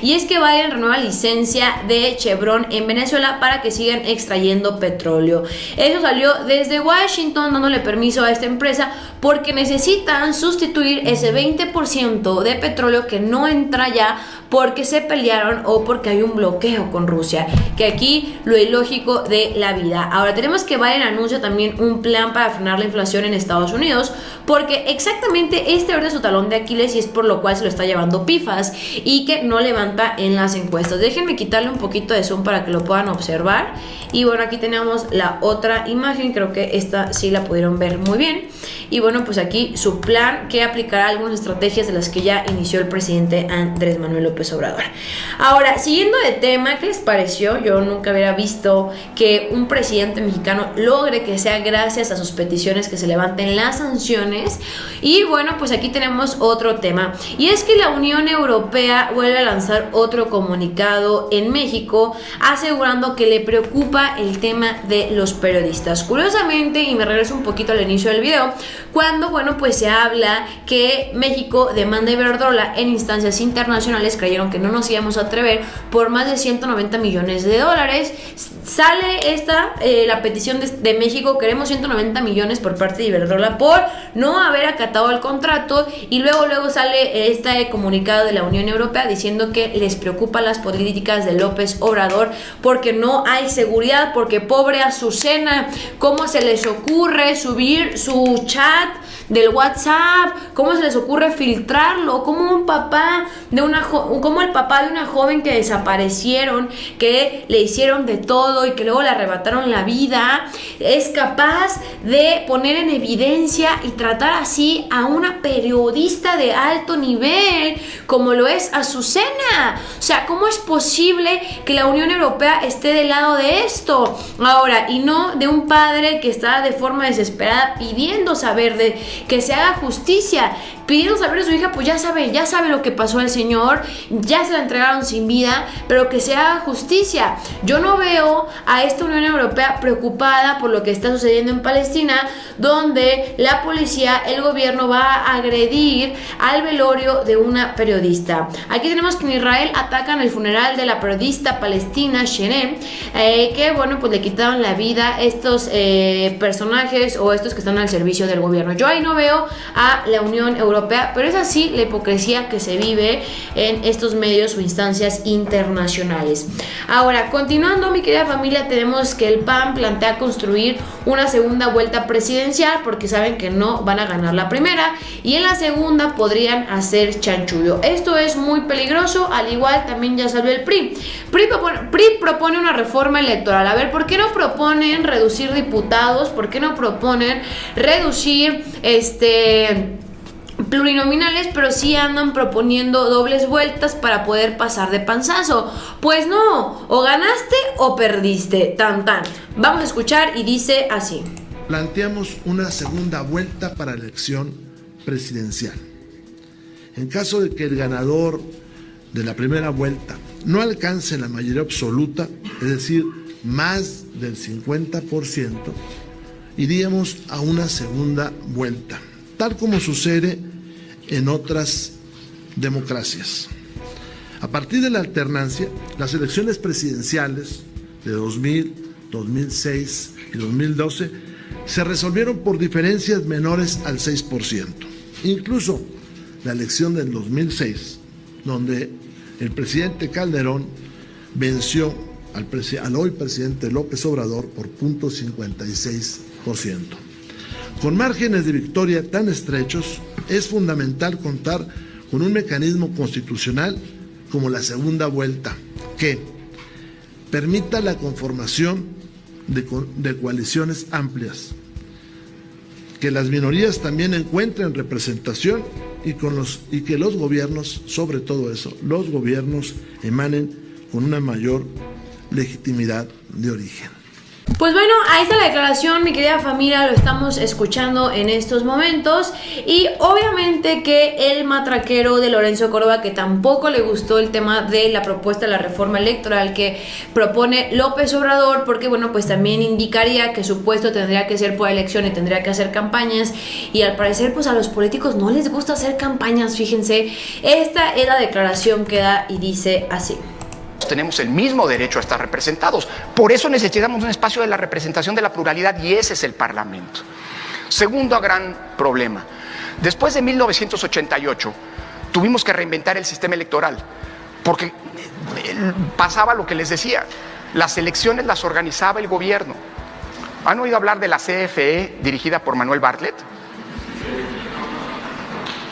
y es que Biden renueva licencia de Chevron en Venezuela para que sigan extrayendo petróleo. Eso salió desde Washington, dándole permiso a esta empresa porque necesitan sustituir ese 20% de petróleo que no entra ya porque se pelearon o porque hay un bloqueo con Rusia, que aquí lo ilógico de la vida. Ahora tenemos que Biden anuncia también un plan para frenar la inflación en Estados Unidos, porque exactamente este es su talón de Aquiles y es por lo cual se lo está llevando pifas y que no levanta en las encuestas. Déjenme quitarle un poquito de zoom para que lo puedan observar. Y bueno, aquí tenemos la otra imagen, creo que esta sí la pudieron ver muy bien. Y bueno, pues aquí su plan, que aplicará algunas estrategias de las que ya inició el presidente Andrés Manuel López Obrador. Ahora, siguiendo de tema, ¿qué les pareció? Yo nunca hubiera visto que un presidente mexicano logre que sea gracias a sus peticiones que se levanten las sanciones. Y bueno, pues aquí tenemos otro tema, y es que la Unión Europea vuelve a lanzar otro comunicado en México asegurando que le preocupa el tema de los periodistas. Curiosamente, y me regreso un poquito al inicio del video, cuando bueno, pues se habla que México demanda a Iberdrola en instancias internacionales, creyeron que no nos íbamos a atrever por más de 190 millones de dólares. Sale la petición de México, queremos 190 millones por parte de Iberdrola por no haber acatado el contrato, y luego sale este comunicado de la Unión Europea diciendo que les preocupan las políticas de López Obrador porque no hay seguridad, porque pobre Azucena, ¿cómo se les ocurre subir su chat del WhatsApp? ¿Cómo se les ocurre filtrarlo? ¿Cómo el papá de una joven que desaparecieron, que le hicieron de todo y que luego le arrebataron la vida, es capaz de poner en evidencia y tratar así a una periodista de alto nivel como lo es Azucena? O sea, ¿cómo es posible que la Unión Europea esté del lado de esto? Ahora, y no de un padre que está de forma desesperada pidiendo saber que se haga justicia, pidiendo saber a su hija, pues ya sabe lo que pasó al señor, ya se la entregaron sin vida, pero que se haga justicia. Yo no veo a esta Unión Europea preocupada por lo que está sucediendo en Palestina, donde la policía, el gobierno va a agredir al velorio de una periodista. Aquí tenemos que en Israel atacan el funeral de la periodista palestina Shenen, que bueno, pues le quitaron la vida estos personajes o estos que están al servicio del gobierno. Yo ahí no veo a la Unión Europea, pero es así la hipocresía que se vive en estos medios o instancias internacionales. Ahora, continuando, mi querida familia, tenemos que el PAN plantea construir una segunda vuelta presidencial porque saben que no van a ganar la primera y en la segunda podrían hacer chanchullo. Esto es muy peligroso, al igual también ya salió el PRI. PRI propone una reforma electoral. A ver, ¿por qué no proponen reducir diputados? ¿Por qué no proponen reducir plurinominales, pero sí andan proponiendo dobles vueltas para poder pasar de panzazo? Pues no, o ganaste o perdiste, tan. Vamos a escuchar y dice así. Planteamos una segunda vuelta para la elección presidencial. En caso de que el ganador de la primera vuelta no alcance la mayoría absoluta, es decir, más del 50%, iríamos a una segunda vuelta, tal como sucede en otras democracias. A partir de la alternancia, las elecciones presidenciales de 2000, 2006 y 2012 se resolvieron por diferencias menores al 6%. Incluso la elección del 2006, donde el presidente Calderón venció al hoy presidente López Obrador por 0.56%. Con márgenes de victoria tan estrechos, es fundamental contar con un mecanismo constitucional como la segunda vuelta, que permita la conformación de coaliciones amplias, que las minorías también encuentren representación y que los gobiernos, sobre todo eso, los gobiernos emanen con una mayor legitimidad de origen. Pues bueno, ahí está la declaración, mi querida familia, lo estamos escuchando en estos momentos y obviamente que el matraquero de Lorenzo Córdoba, que tampoco le gustó el tema de la propuesta de la reforma electoral que propone López Obrador, porque bueno, pues también indicaría que su puesto tendría que ser por elección y tendría que hacer campañas y al parecer pues a los políticos no les gusta hacer campañas, fíjense, esta es la declaración que da y dice así. Tenemos el mismo derecho a estar representados. Por eso necesitamos un espacio de la representación de la pluralidad y ese es el Parlamento. Segundo gran problema. Después de 1988 tuvimos que reinventar el sistema electoral porque pasaba lo que les decía. Las elecciones las organizaba el gobierno. ¿Han oído hablar de la CFE dirigida por Manuel Bartlett?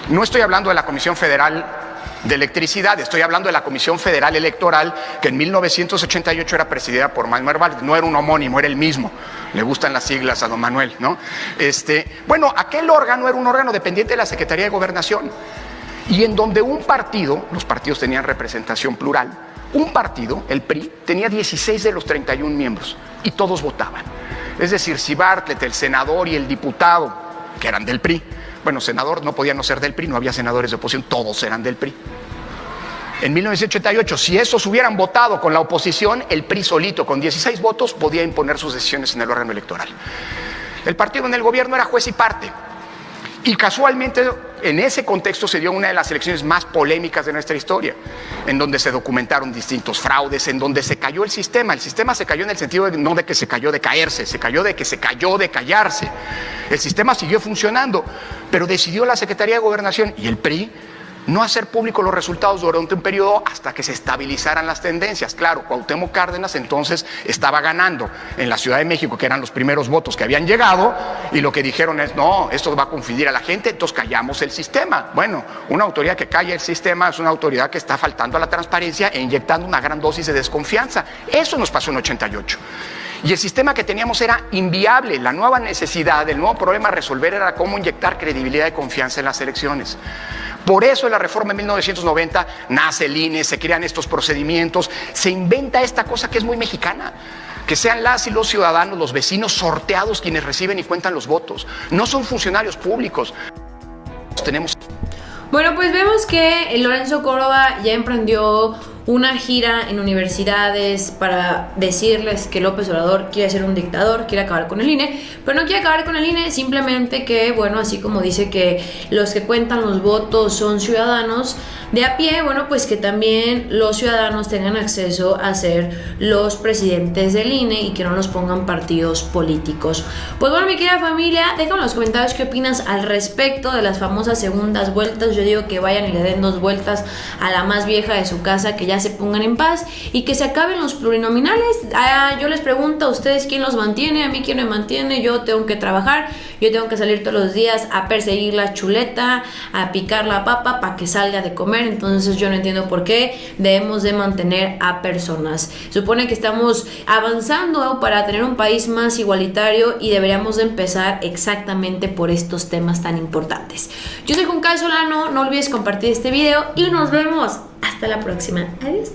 No estoy hablando de la Comisión Federal de Electricidad, estoy hablando de la Comisión Federal Electoral, que en 1988 era presidida por Manuel Bartlett. No era un homónimo, era el mismo. Le gustan las siglas a don Manuel, ¿no? Bueno, aquel órgano era un órgano dependiente de la Secretaría de Gobernación y en donde un partido, los partidos tenían representación plural, un partido, el PRI, tenía 16 de los 31 miembros y todos votaban. Es decir, si Bartlett, el senador y el diputado, que eran del PRI, bueno, senador no podía no ser del PRI, no había senadores de oposición, todos eran del PRI. En 1988, si esos hubieran votado con la oposición, el PRI solito, con 16 votos, podía imponer sus decisiones en el órgano electoral. El partido en el gobierno era juez y parte. Y casualmente, en ese contexto se dio una de las elecciones más polémicas de nuestra historia, en donde se documentaron distintos fraudes, en donde se cayó el sistema. El sistema se cayó en el sentido de no de que se cayó de caerse, se cayó de que se cayó de callarse. El sistema siguió funcionando, pero decidió la Secretaría de Gobernación y el PRI no hacer público los resultados durante un periodo hasta que se estabilizaran las tendencias. Claro, Cuauhtémoc Cárdenas entonces estaba ganando en la Ciudad de México, que eran los primeros votos que habían llegado, y lo que dijeron es, no, esto va a confundir a la gente, entonces callamos el sistema. Bueno, una autoridad que calla el sistema es una autoridad que está faltando a la transparencia e inyectando una gran dosis de desconfianza. Eso nos pasó en 88. Y el sistema que teníamos era inviable. La nueva necesidad, el nuevo problema a resolver era cómo inyectar credibilidad y confianza en las elecciones. Por eso en la reforma de 1990 nace el INE, se crean estos procedimientos, se inventa esta cosa que es muy mexicana, que sean las y los ciudadanos, los vecinos sorteados quienes reciben y cuentan los votos. No son funcionarios públicos. Bueno, pues vemos que Lorenzo Córdoba ya emprendió una gira en universidades para decirles que López Obrador quiere ser un dictador, quiere acabar con el INE, pero no quiere acabar con el INE, simplemente que, bueno, así como dice que los que cuentan los votos son ciudadanos de a pie, bueno, pues que también los ciudadanos tengan acceso a ser los presidentes del INE y que no los pongan partidos políticos. Pues bueno, mi querida familia, déjame en los comentarios qué opinas al respecto de las famosas segundas vueltas. Yo digo que vayan y le den 2 vueltas a la más vieja de su casa, que ya se pongan en paz y que se acaben los plurinominales. Yo les pregunto a ustedes quién los mantiene, a mí quién me mantiene. Yo tengo que trabajar, yo tengo que salir todos los días a perseguir la chuleta, a picar la papa para que salga de comer. Entonces yo no entiendo por qué debemos de mantener a personas. Supone que estamos avanzando para tener un país más igualitario y deberíamos de empezar exactamente por estos temas tan importantes. Yo soy Juncal Solano, no olvides compartir este video y nos vemos hasta la próxima. Adiós.